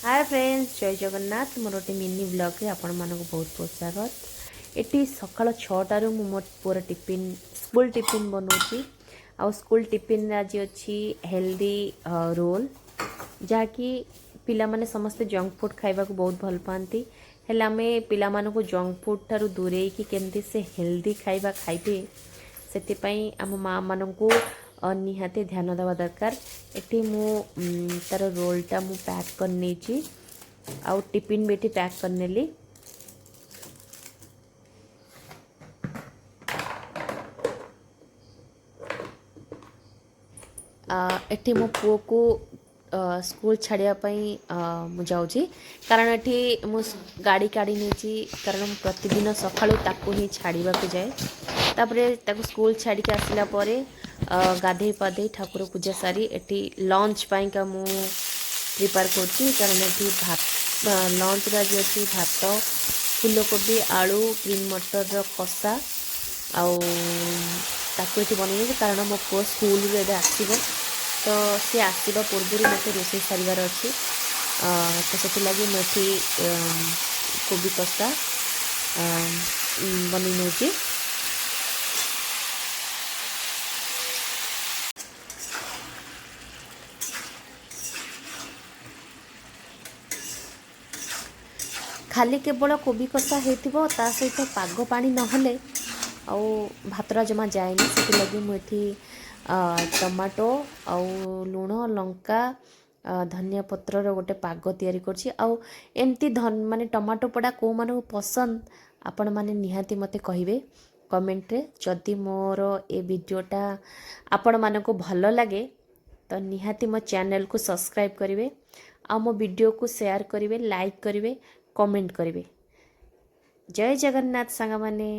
Hi friends, जय जगन्नाथ। मोर गोटे mini blog रे आपण मानक बहुत बहुत स्वागत। एटी सकाळ 6टारू मु मोर पूरा टिफिन स्कूल टिफिन बनौची। आ स्कूल टिफिन आज अच्छी हेल्दी रोल जहाँकि पिला माने समस्ते जंक फूड खाइबा को बहुत भल पाती। हेले आमे पिला मानक जंक फूड ठारू दूरे की केमती से हेल्दी खाइबा खाइबे से आम माँ मानक निहाती ध्यान देवा दरकार। एटी मु तार रोलटा मु पैक कर नहीं आउ टिफिन भी पैक कर नेली। एटी मो पुओ को स्कूल छाड़ापी मुझे कारण ये मु गाड़ी काढ़ी नहीं कारण प्रतिदिन सका ही छाड़ा जाए तापर स्कूल छाड़ी आसला गाधे पाधे ठाकुर पूजा सारी एटी लंच पाइका मु प्रिपेयर कर कारण ये भात लंच आज अच्छी भात फूलकोबी आलू ग्रीन मटर कषा आकु बनई कारण मो पु स्कूल आसब तो सी आसवा पूर्व मत रोसे सारार अच्छी तो से लगी मुझे कोबी कषा बन नौ खाली केवल कोबी कषा हो सहित पाग पानी नहले आउ भातरा जमा जाएनि से लगी मुझे टमाटो आउ लुण लंका धनिया पत्रर गोटे पाग तैयारी करछि। आउ एमती माने टमाटो पड़ा को माने पसंद आपण माने निहाती मते कहिबे कमेंट रे। जदि मोर ए वीडियोटा आपण मानको भल लगे तो निहाती मो चैनल को सब्सक्राइब करिवे आ मो वीडियो को शेयर करिवे लाइक करिवे कमेंट करिवे। जय जगन्नाथ सांगा माने।